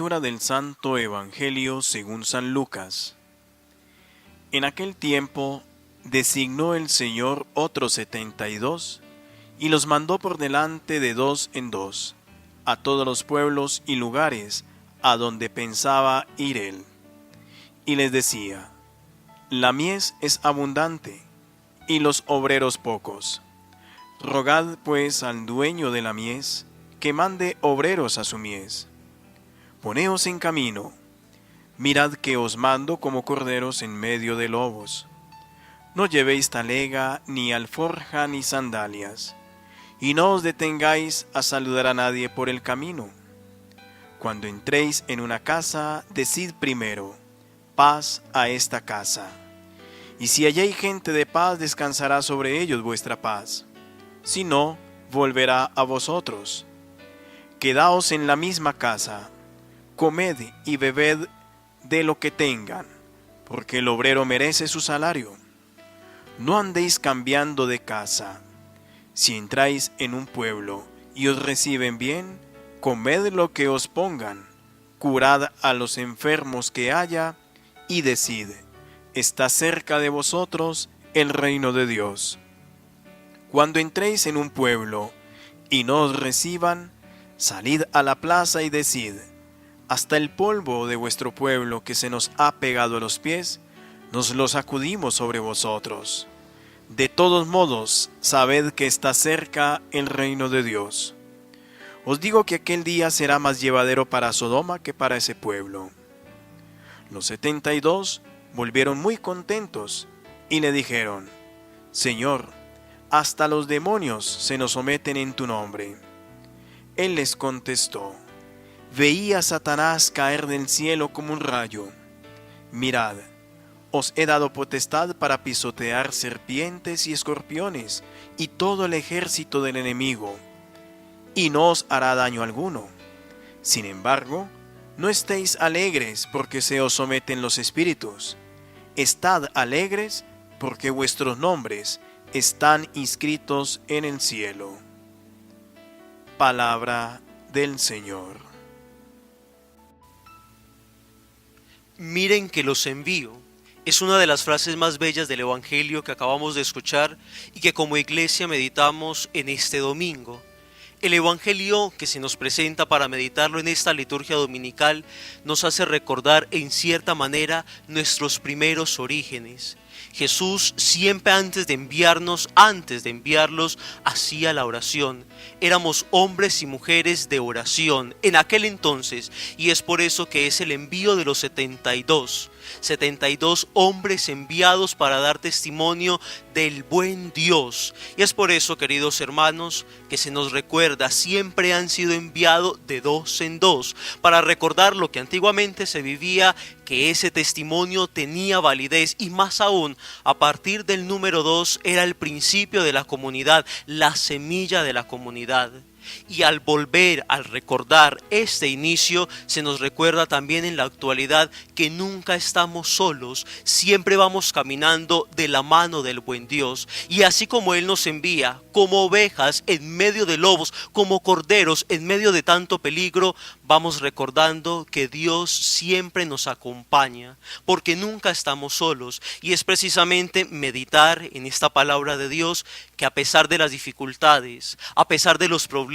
Lectura del Santo Evangelio según San Lucas. En aquel tiempo designó el Señor otros 72, y los mandó por delante de dos en dos, a todos los pueblos y lugares a donde pensaba ir él. Y les decía: la mies es abundante, y los obreros pocos. Rogad pues al dueño de la mies, que mande obreros a su mies. Poneos en camino, mirad que os mando como corderos en medio de lobos. No llevéis talega, ni alforja, ni sandalias, y no os detengáis a saludar a nadie por el camino. Cuando entréis en una casa, decid primero: paz a esta casa. Y si halláis gente de paz, descansará sobre ellos vuestra paz. Si no, volverá a vosotros. Quedaos en la misma casa, comed y bebed de lo que tengan, porque el obrero merece su salario. No andéis cambiando de casa. Si entráis en un pueblo y os reciben bien, comed lo que os pongan, curad a los enfermos que haya, y decid: está cerca de vosotros el reino de Dios. Cuando entréis en un pueblo y no os reciban, salid a la plaza y decid: hasta el polvo de vuestro pueblo que se nos ha pegado a los pies, nos lo sacudimos sobre vosotros. De todos modos, sabed que está cerca el reino de Dios. Os digo que aquel día será más llevadero para Sodoma que para ese pueblo. Los 72 volvieron muy contentos y le dijeron: Señor, hasta los demonios se nos someten en tu nombre. Él les contestó: veí a Satanás caer del cielo como un rayo. Mirad, os he dado potestad para pisotear serpientes y escorpiones y todo el ejército del enemigo, y no os hará daño alguno. Sin embargo, no estéis alegres porque se os someten los espíritus. Estad alegres porque vuestros nombres están inscritos en el cielo. Palabra del Señor. Miren que los envío. Es una de las frases más bellas del Evangelio que acabamos de escuchar y que como iglesia meditamos en este domingo. El Evangelio que se nos presenta para meditarlo en esta liturgia dominical nos hace recordar en cierta manera nuestros primeros orígenes. Jesús siempre antes de enviarlos, hacía la oración. Éramos hombres y mujeres de oración en aquel entonces, y es por eso que es el envío de los 72 hombres enviados para dar testimonio del buen Dios. Y es por eso, queridos hermanos, que se nos recuerda, siempre han sido enviados de dos en dos, para recordar lo que antiguamente se vivía, que ese testimonio tenía validez, y más aún, a partir del número 2 era el principio de la comunidad, la semilla de la comunidad. Y al recordar este inicio, se nos recuerda también en la actualidad que nunca estamos solos, siempre vamos caminando de la mano del buen Dios. Y así como Él nos envía como ovejas en medio de lobos, como corderos en medio de tanto peligro, vamos recordando que Dios siempre nos acompaña, porque nunca estamos solos. Y es precisamente meditar en esta palabra de Dios que a pesar de las dificultades, a pesar de los problemas,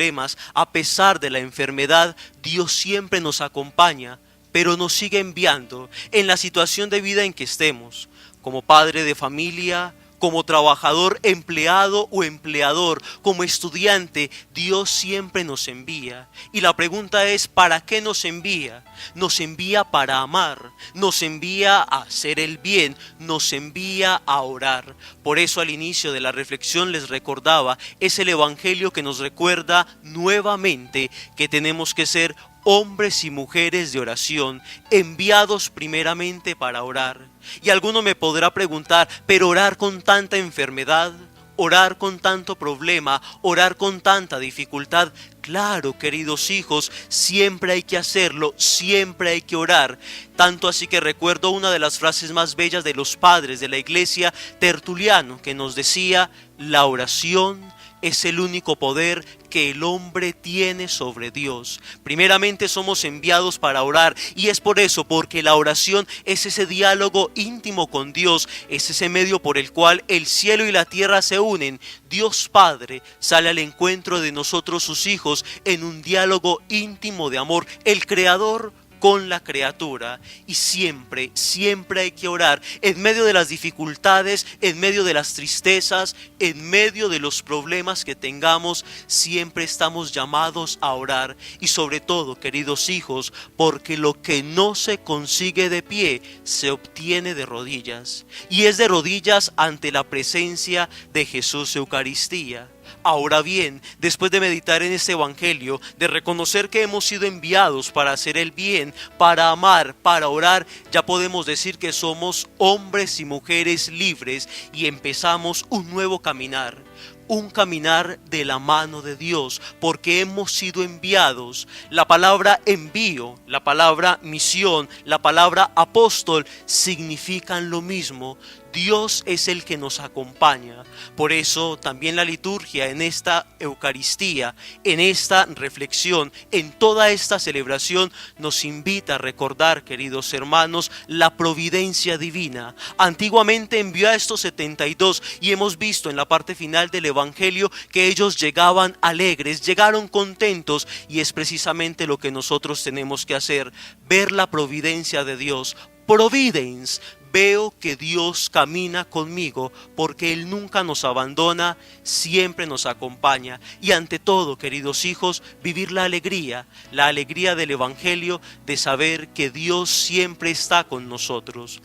a pesar de la enfermedad, Dios siempre nos acompaña, pero nos sigue enviando en la situación de vida en que estemos, como padre de familia, como trabajador, empleado o empleador, como estudiante. Dios siempre nos envía. Y la pregunta es: ¿para qué nos envía? Nos envía para amar, nos envía a hacer el bien, nos envía a orar. Por eso al inicio de la reflexión les recordaba, es el Evangelio que nos recuerda nuevamente que tenemos que ser hombres y mujeres de oración, enviados primeramente para orar. Y alguno me podrá preguntar: ¿pero orar con tanta enfermedad? ¿Orar con tanto problema? ¿Orar con tanta dificultad? Claro, queridos hijos, siempre hay que hacerlo, siempre hay que orar. Tanto así que recuerdo una de las frases más bellas de los padres de la iglesia, Tertuliano, que nos decía: la oración es el único poder que el hombre tiene sobre Dios. Primeramente somos enviados para orar, y es por eso, porque la oración es ese diálogo íntimo con Dios, es ese medio por el cual el cielo y la tierra se unen. Dios Padre sale al encuentro de nosotros sus hijos en un diálogo íntimo de amor, el Creador con la criatura. Y siempre, siempre hay que orar en medio de las dificultades, en medio de las tristezas, en medio de los problemas que tengamos. Siempre estamos llamados a orar, y sobre todo, queridos hijos, porque lo que no se consigue de pie se obtiene de rodillas, y es de rodillas ante la presencia de Jesús Eucaristía. Ahora bien, después de meditar en este evangelio, de reconocer que hemos sido enviados para hacer el bien, para amar, para orar, ya podemos decir que somos hombres y mujeres libres, y empezamos un nuevo caminar. Un caminar de la mano de Dios, porque hemos sido enviados. La palabra envío, la palabra misión, la palabra apóstol significan lo mismo. Dios es el que nos acompaña. Por eso también la liturgia, en esta Eucaristía, en esta reflexión, en toda esta celebración, nos invita a recordar, queridos hermanos, la providencia divina. Antiguamente envió a estos 72, y hemos visto en la parte final del Evangelio que ellos llegaban alegres, llegaron contentos, y es precisamente lo que nosotros tenemos que hacer: ver la providencia de Dios. Providence. Veo que Dios camina conmigo, porque Él nunca nos abandona, siempre nos acompaña. Y ante todo, queridos hijos, vivir la alegría del Evangelio, de saber que Dios siempre está con nosotros.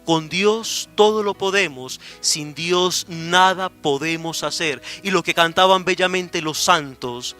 Con Dios todo lo podemos, sin Dios nada podemos hacer. Y lo que cantaban bellamente los santos: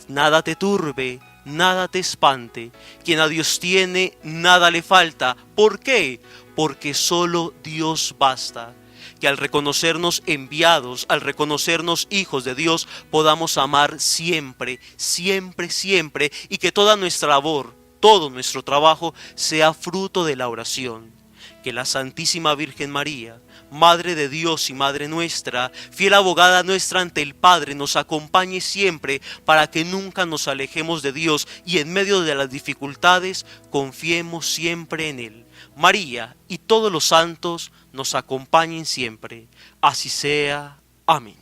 nada te turbe, nada te espante, quien a Dios tiene, nada le falta. ¿Por qué? Porque solo Dios basta. Que al reconocernos enviados, al reconocernos hijos de Dios, podamos amar siempre, siempre, siempre, y que toda nuestra labor, todo nuestro trabajo sea fruto de la oración. Que la Santísima Virgen María, Madre de Dios y Madre nuestra, fiel abogada nuestra ante el Padre, nos acompañe siempre, para que nunca nos alejemos de Dios, y en medio de las dificultades confiemos siempre en Él. María y todos los santos nos acompañen siempre. Así sea. Amén.